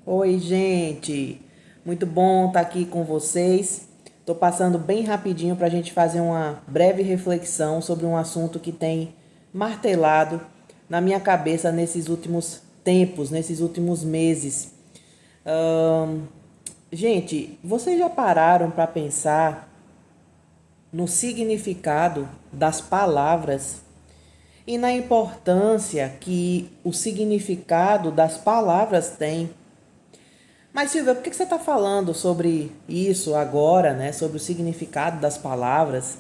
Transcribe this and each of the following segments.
Oi, gente! Muito bom estar aqui com vocês. Estou passando bem rapidinho para a gente fazer uma breve reflexão sobre um assunto que tem martelado na minha cabeça nesses últimos tempos, nesses últimos meses. Ahn, Gente, vocês já pararam para pensar no significado das palavras e na importância que o significado das palavras tem? Mas, Silvia, por que você está falando sobre isso agora, né? Sobre o significado das palavras?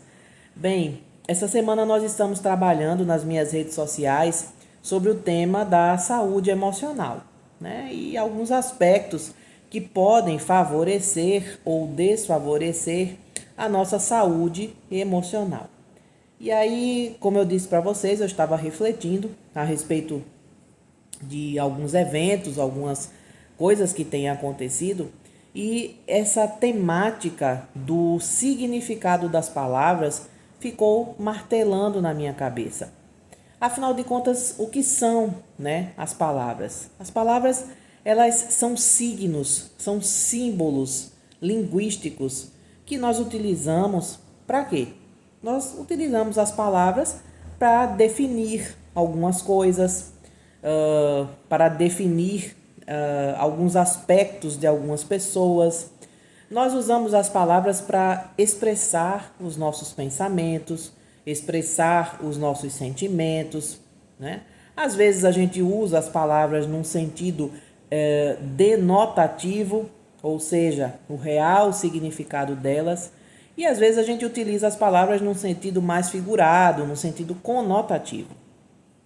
Bem, essa semana nós estamos trabalhando nas minhas redes sociais sobre o tema da saúde emocional, né? E alguns aspectos que podem favorecer ou desfavorecer a nossa saúde emocional. E aí, como eu disse para vocês, eu estava refletindo a respeito de alguns eventos, algumas coisas que têm acontecido, e essa temática do significado das palavras ficou martelando na minha cabeça. Afinal de contas, o que são, né, as palavras? As palavras, elas são signos, são símbolos linguísticos que nós utilizamos para quê? Nós utilizamos as palavras para definir algumas coisas, para definir alguns aspectos de algumas pessoas. Nós usamos as palavras para expressar os nossos pensamentos, expressar os nossos sentimentos, né? Às vezes a gente usa as palavras num sentido denotativo, ou seja, o real significado delas, e às vezes a gente utiliza as palavras num sentido mais figurado, num sentido conotativo.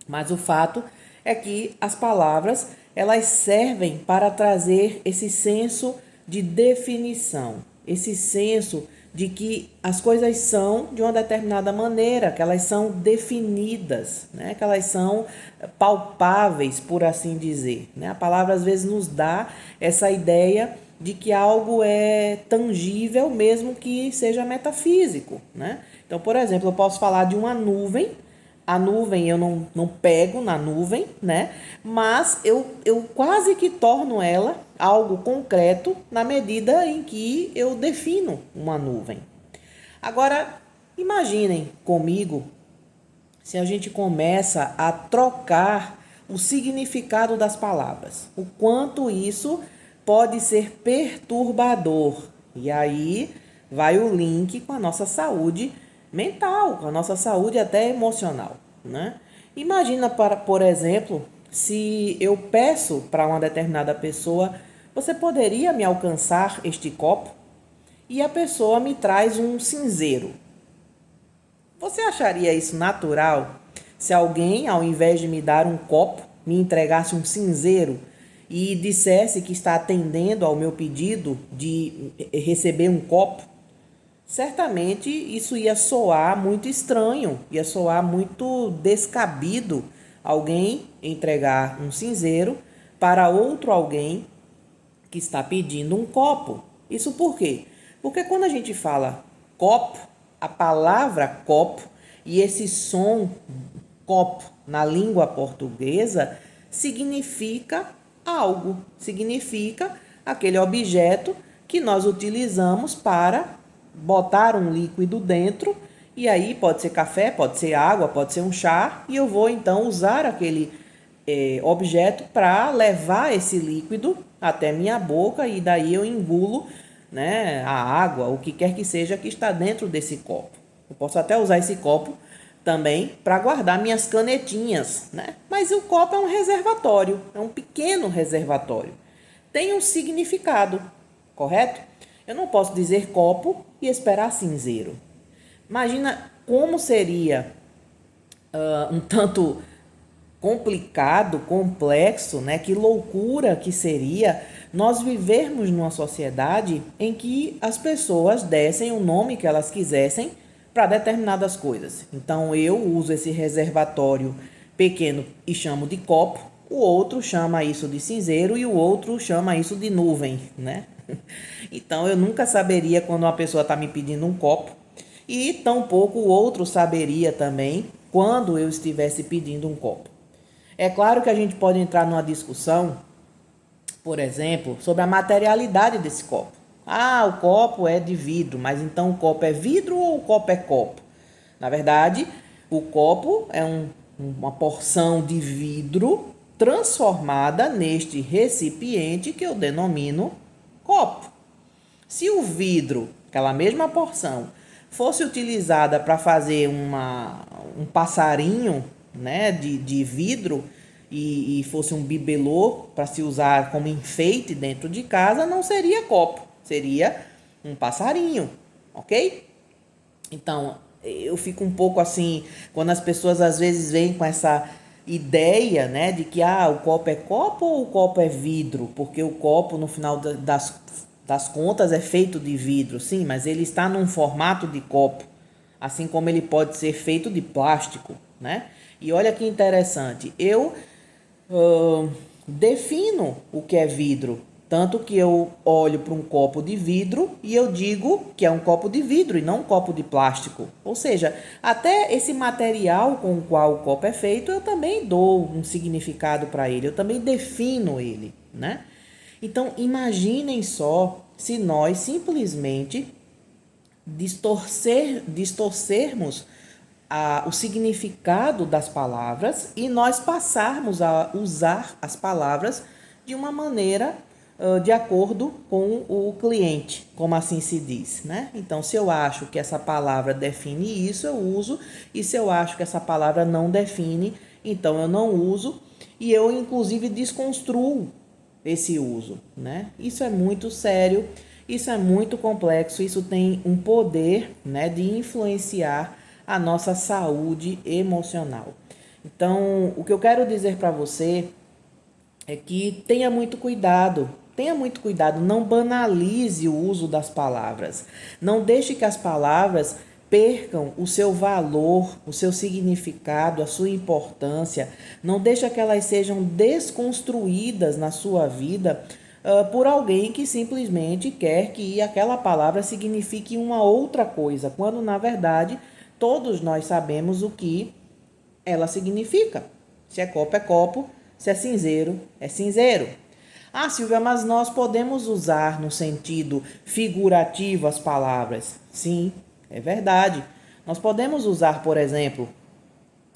Mas o fato é que as palavras, elas servem para trazer esse senso de definição, esse senso de que as coisas são de uma determinada maneira, que elas são definidas, né? Que elas são palpáveis, por assim dizer, né? A palavra às vezes nos dá essa ideia de que algo é tangível, mesmo que seja metafísico, né? Então, por exemplo, eu posso falar de uma nuvem. A nuvem eu não pego na nuvem, né? Mas eu quase que torno ela algo concreto na medida em que eu defino uma nuvem. Agora, imaginem comigo se a gente começa a trocar o significado das palavras. O quanto isso pode ser perturbador. E aí vai o link com a nossa saúde mental, com a nossa saúde até emocional, né? Imagina, por exemplo, se eu peço para uma determinada pessoa, você poderia me alcançar este copo? E a pessoa me traz um cinzeiro. Você acharia isso natural se alguém, ao invés de me dar um copo, me entregasse um cinzeiro e dissesse que está atendendo ao meu pedido de receber um copo? Certamente isso ia soar muito estranho, ia soar muito descabido alguém entregar um cinzeiro para outro alguém que está pedindo um copo. Isso por quê? Porque quando a gente fala copo, a palavra copo e esse som copo na língua portuguesa significa algo, significa aquele objeto que nós utilizamos para botar um líquido dentro, e aí pode ser café, pode ser água, pode ser um chá, e eu vou então usar aquele objeto para levar esse líquido até minha boca, e daí eu engulo, né, a água, o que quer que seja que está dentro desse copo. Eu posso até usar esse copo também para guardar minhas canetinhas, né? Mas o copo é um reservatório, é um pequeno reservatório. Tem um significado, correto? Eu não posso dizer copo e esperar cinzeiro. Imagina como seria um tanto complicado, complexo, né? Que loucura que seria nós vivermos numa sociedade em que as pessoas dessem o nome que elas quisessem para determinadas coisas. Então eu uso esse reservatório pequeno e chamo de copo, o outro chama isso de cinzeiro e o outro chama isso de nuvem, né? Então eu nunca saberia quando uma pessoa está me pedindo um copo, e tampouco o outro saberia também quando eu estivesse pedindo um copo. É claro que a gente pode entrar numa discussão, por exemplo, sobre a materialidade desse copo. Ah, o copo é de vidro, mas então o copo é vidro ou o copo é copo? Na verdade, o copo é uma porção de vidro transformada neste recipiente que eu denomino copo. Se o vidro, aquela mesma porção, fosse utilizada para fazer um passarinho, né, de vidro e fosse um bibelô para se usar como enfeite dentro de casa, não seria copo, seria um passarinho, ok? Então, eu fico um pouco assim, quando as pessoas às vezes vêm com essa ideia, né, de que o copo é copo ou o copo é vidro, porque o copo no final das contas é feito de vidro, sim, mas ele está num formato de copo, assim como ele pode ser feito de plástico, né? E olha que interessante, eu defino o que é vidro. Tanto que eu olho para um copo de vidro e eu digo que é um copo de vidro e não um copo de plástico. Ou seja, até esse material com o qual o copo é feito, eu também dou um significado para ele, eu também defino ele, né? Então, imaginem só se nós simplesmente distorcermos o significado das palavras e nós passarmos a usar as palavras de uma maneira de acordo com o cliente, como assim se diz, né? Então, se eu acho que essa palavra define isso, eu uso, e se eu acho que essa palavra não define, então eu não uso, e eu inclusive desconstruo esse uso, né? Isso é muito sério, isso é muito complexo, isso tem um poder, né, de influenciar a nossa saúde emocional. Então, o que eu quero dizer para você é que tenha muito cuidado, não banalize o uso das palavras. Não deixe que as palavras percam o seu valor, o seu significado, a sua importância. Não deixe que elas sejam desconstruídas na sua vida por alguém que simplesmente quer que aquela palavra signifique uma outra coisa, quando na verdade todos nós sabemos o que ela significa. Se é copo, se é cinzeiro, é cinzeiro. Ah, Silvia, mas nós podemos usar no sentido figurativo as palavras. Sim, é verdade. Nós podemos usar, por exemplo,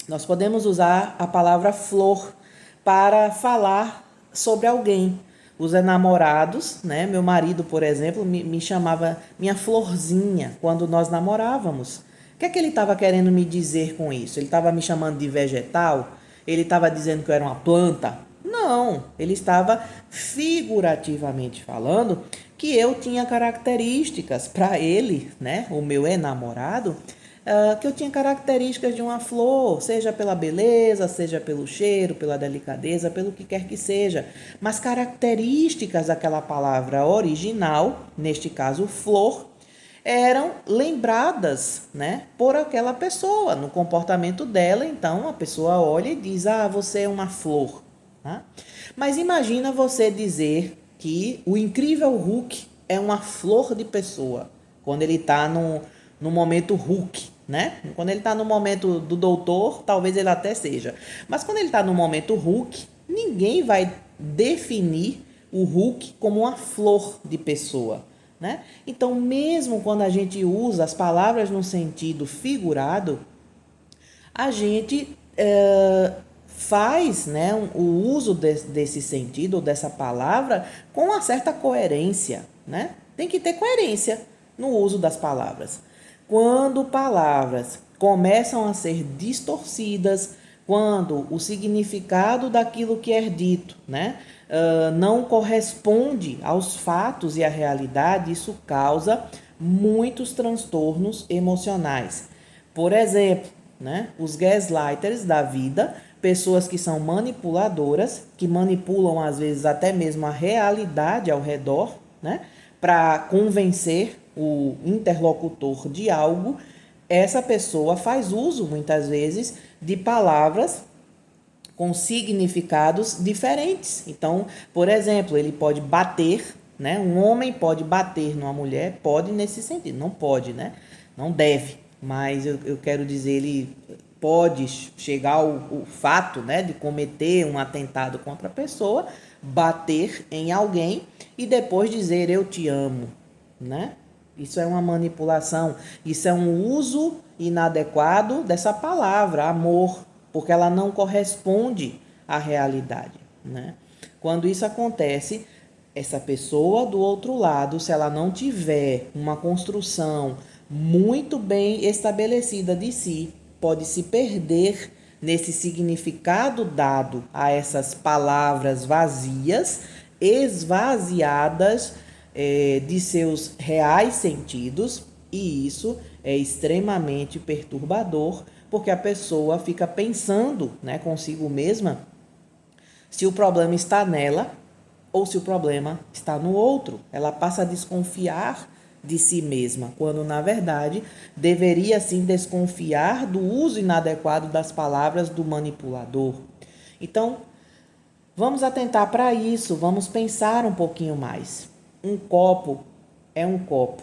nós podemos usar a palavra flor para falar sobre alguém. Os enamorados, né? Meu marido, por exemplo, me chamava minha florzinha quando nós namorávamos. O que é que ele estava querendo me dizer com isso? Ele estava me chamando de vegetal? Ele estava dizendo que eu era uma planta? Não, ele estava figurativamente falando que eu tinha características para ele, né, o meu enamorado, que eu tinha características de uma flor, seja pela beleza, seja pelo cheiro, pela delicadeza, pelo que quer que seja. Mas características daquela palavra original, neste caso flor, eram lembradas, né, por aquela pessoa, no comportamento dela. Então a pessoa olha e diz: você é uma flor. Tá? Mas imagina você dizer que o incrível Hulk é uma flor de pessoa, quando ele está no momento Hulk, né? Quando ele está no momento do doutor, talvez ele até seja. Mas quando ele está no momento Hulk, ninguém vai definir o Hulk como uma flor de pessoa, né? Então, mesmo quando a gente usa as palavras no sentido figurado, a gente faz, né, o uso desse sentido, dessa palavra, com uma certa coerência, né? Tem que ter coerência no uso das palavras. Quando palavras começam a ser distorcidas, quando o significado daquilo que é dito, né, não corresponde aos fatos e à realidade, isso causa muitos transtornos emocionais. Por exemplo, né, os gaslighters da vida, pessoas que são manipuladoras, que manipulam às vezes até mesmo a realidade ao redor, né, para convencer o interlocutor de algo. Essa pessoa faz uso muitas vezes de palavras com significados diferentes. Então, por exemplo, ele pode bater, né? Um homem pode bater numa mulher, pode nesse sentido, não pode, né? Não deve, mas eu quero dizer, ele pode chegar ao fato, né, de cometer um atentado contra a pessoa bater em alguém e depois dizer eu te amo, né? Isso é uma manipulação, isso é um uso inadequado dessa palavra, amor, porque ela não corresponde à realidade, né? Quando isso acontece, essa pessoa do outro lado, se ela não tiver uma construção muito bem estabelecida de si, pode se perder nesse significado dado a essas palavras vazias, esvaziadas de seus reais sentidos, e isso é extremamente perturbador, porque a pessoa fica pensando, né, consigo mesma se o problema está nela ou se o problema está no outro. Ela passa a desconfiar de si mesma, quando na verdade deveria sim desconfiar do uso inadequado das palavras do manipulador. Então, vamos atentar para isso, vamos pensar um pouquinho mais. Um copo é um copo.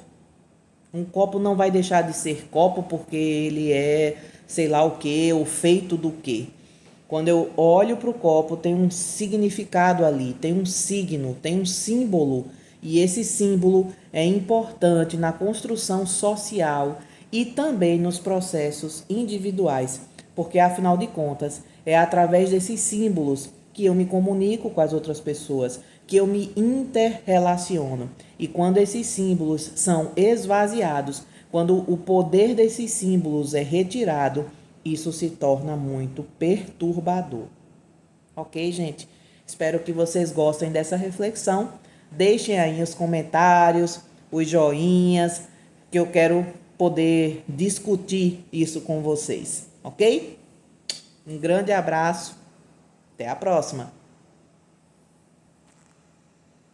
Um copo não vai deixar de ser copo porque ele é sei lá o que, ou feito do que. Quando eu olho para o copo, tem um significado ali, tem um signo, tem um símbolo. E esse símbolo é importante na construção social e também nos processos individuais, porque afinal de contas, é através desses símbolos que eu me comunico com as outras pessoas, que eu me interrelaciono. E quando esses símbolos são esvaziados, quando o poder desses símbolos é retirado, isso se torna muito perturbador. Ok, gente? Espero que vocês gostem dessa reflexão. Deixem aí os comentários, os joinhas, que eu quero poder discutir isso com vocês. Ok? Um grande abraço. Até a próxima.